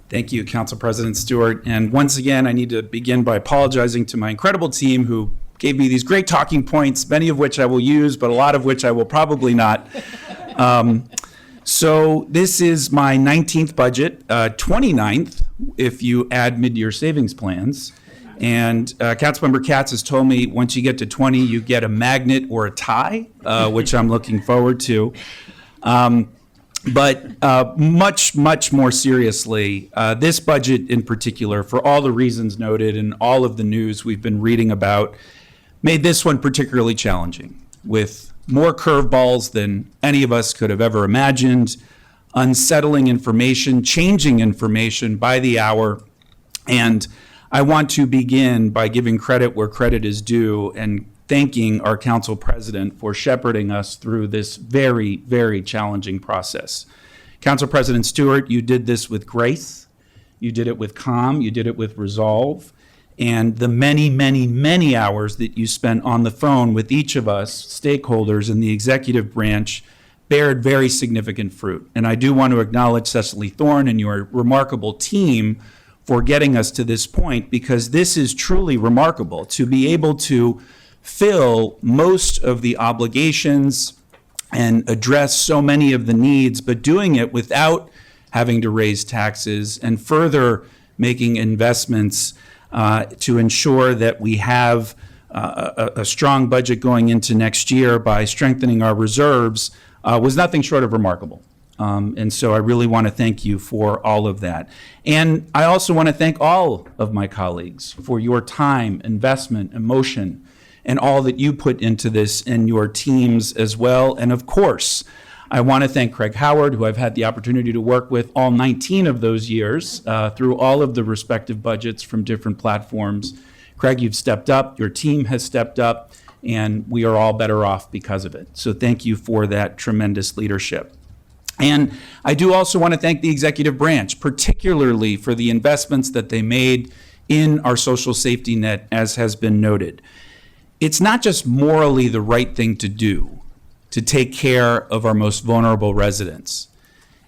Thank you, Council President Stewart. And once again, I need to begin by apologizing to my incredible team who gave me these great talking points, many of which I will use, but a lot of which I will probably not. So this is my 19th budget, 29th if you add mid-year savings plans. And Councilmember Katz has told me once you get to 20, you get a magnet or a tie, which I'm looking forward to. But much, much more seriously, this budget in particular, for all the reasons noted and all of the news we've been reading about, made this one particularly challenging, with more curveballs than any of us could have ever imagined, unsettling information, changing information by the hour. And I want to begin by giving credit where credit is due and thanking our council president for shepherding us through this very, very challenging process. Council President Stewart, you did this with grace, you did it with calm, you did it with resolve, and the many, many, many hours that you spent on the phone with each of us, stakeholders in the executive branch, bared very significant fruit. And I do want to acknowledge Cecily Thorne and your remarkable team for getting us to this point, because this is truly remarkable to be able to fill most of the obligations and address so many of the needs, but doing it without having to raise taxes and further making investments to ensure that we have a strong budget going into next year by strengthening our reserves was nothing short of remarkable. And so I really want to thank you for all of that. And I also want to thank all of my colleagues for your time, investment, emotion, and all that you put into this and your teams as well. And of course, I want to thank Craig Howard, who I've had the opportunity to work with all 19 of those years through all of the respective budgets from different platforms. Craig, you've stepped up, your team has stepped up, and we are all better off because of it. So thank you for that tremendous leadership. And I do also want to thank the executive branch, particularly for the investments that they made in our social safety net, as has been noted. It's not just morally the right thing to do to take care of our most vulnerable residents.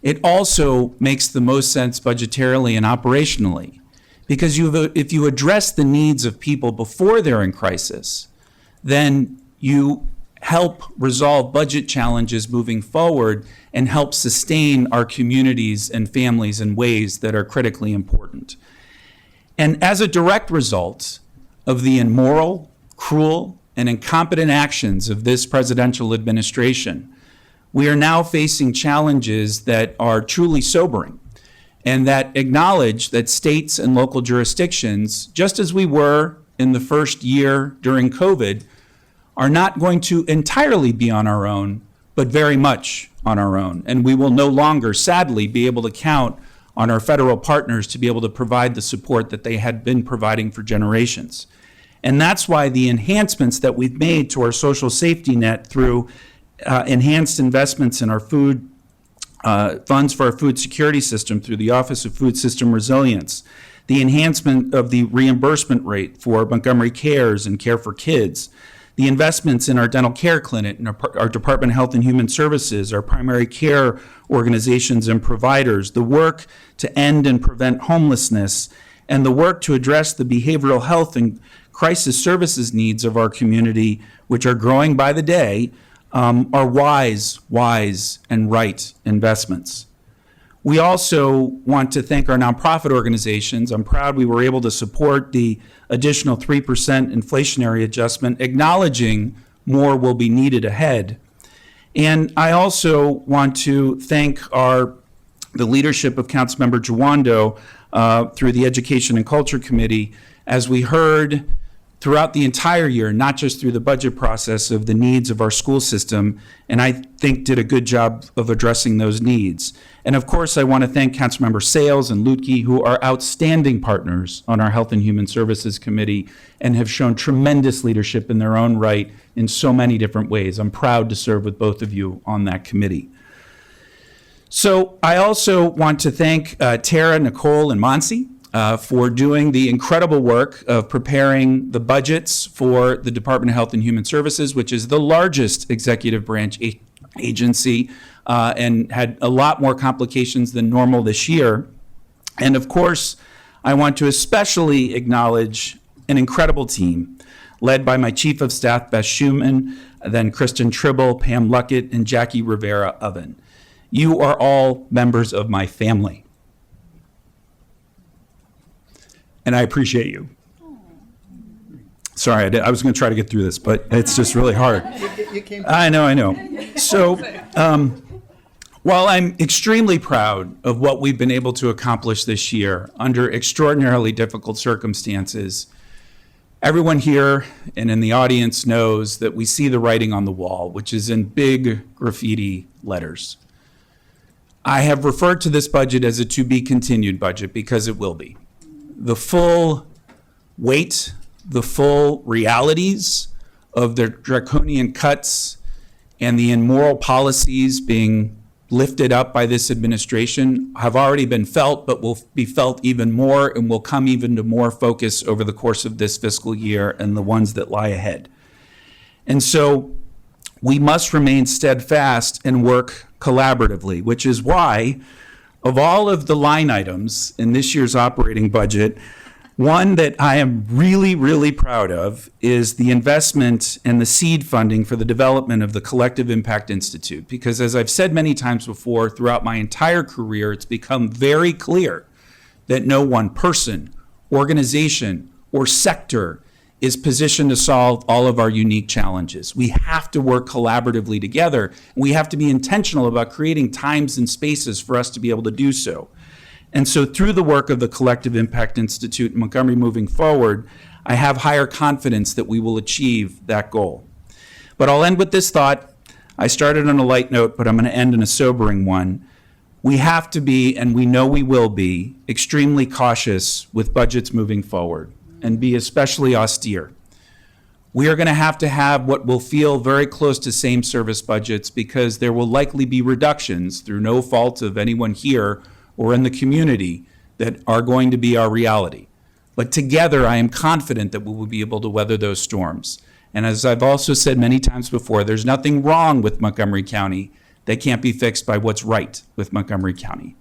It also makes the most sense budgetarily and operationally, because if you address the needs of people before they're in crisis, then you help resolve budget challenges moving forward and help sustain our communities and families in ways that are critically important. And as a direct result of the immoral, cruel, and incompetent actions of this presidential administration, we are now facing challenges that are truly sobering and that acknowledge that states and local jurisdictions, just as we were in the first year during COVID, are not going to entirely be on our own, but very much on our own. And we will no longer, sadly, be able to count on our federal partners to be able to provide the support that they had been providing for generations. And that's why the enhancements that we've made to our social safety net through enhanced investments in our food funds for our food security system through the Office of Food System Resilience, the enhancement of the reimbursement rate for Montgomery Cares and Care for Kids, the investments in our dental care clinic, and our Department of Health and Human Services, our primary care organizations and providers, the work to end and prevent homelessness, and the work to address the behavioral health and crisis services needs of our community, which are growing by the day, are wise, and right investments. We also want to thank our nonprofit organizations. I'm proud we were able to support the additional 3% inflationary adjustment, acknowledging more will be needed ahead. And I also want to thank the leadership of Councilmember Jawando through the Education and Culture Committee, as we heard throughout the entire year, not just through the budget process, of the needs of our school system, and I think did a good job of addressing those needs. And of course, I want to thank Councilmember Sales and Lutke, who are outstanding partners on our Health and Human Services Committee and have shown tremendous leadership in their own right in so many different ways. I'm proud to serve with both of you on that committee. So I also want to thank Tara, Nicole, and Monsi for doing the incredible work of preparing the budgets for the Department of Health and Human Services, which is the largest executive branch agency and had a lot more complications than normal this year. And of course, I want to especially acknowledge an incredible team led by my Chief of Staff, Beth Schumann, then Kristen Tribble, Pam Luckett, and Jackie Rivera Oven. You are all members of my family. And I appreciate you. Sorry, I was going to try to get through this, but it's just really hard. I know. So while I'm extremely proud of what we've been able to accomplish this year under extraordinarily difficult circumstances, everyone here and in the audience knows that we see the writing on the wall, which is in big graffiti letters. I have referred to this budget as a to be continued budget because it will be. The full weight, the full realities of the draconian cuts and the immoral policies being lifted up by this administration have already been felt, but will be felt even more and will come even to more focus over the course of this fiscal year and the ones that lie ahead. And so we must remain steadfast and work collaboratively, which is why of all of the line items in this year's operating budget, one that I am really, really proud of is the investment and the seed funding for the development of the Collective Impact Institute. Because as I've said many times before, throughout my entire career, it's become very clear that no one person, organization, or sector is positioned to solve all of our unique challenges. We have to work collaboratively together. We have to be intentional about creating times and spaces for us to be able to do so. And so through the work of the Collective Impact Institute in Montgomery moving forward, I have higher confidence that we will achieve that goal. But I'll end with this thought. I started on a light note, but I'm going to end in a sobering one. We have to be, and we know we will be, extremely cautious with budgets moving forward and be especially austere. We are going to have what will feel very close to same service budgets because there will likely be reductions through no fault of anyone here or in the community that are going to be our reality. But together, I am confident that we will be able to weather those storms. And as I've also said many times before, there's nothing wrong with Montgomery County that can't be fixed by what's right with Montgomery County.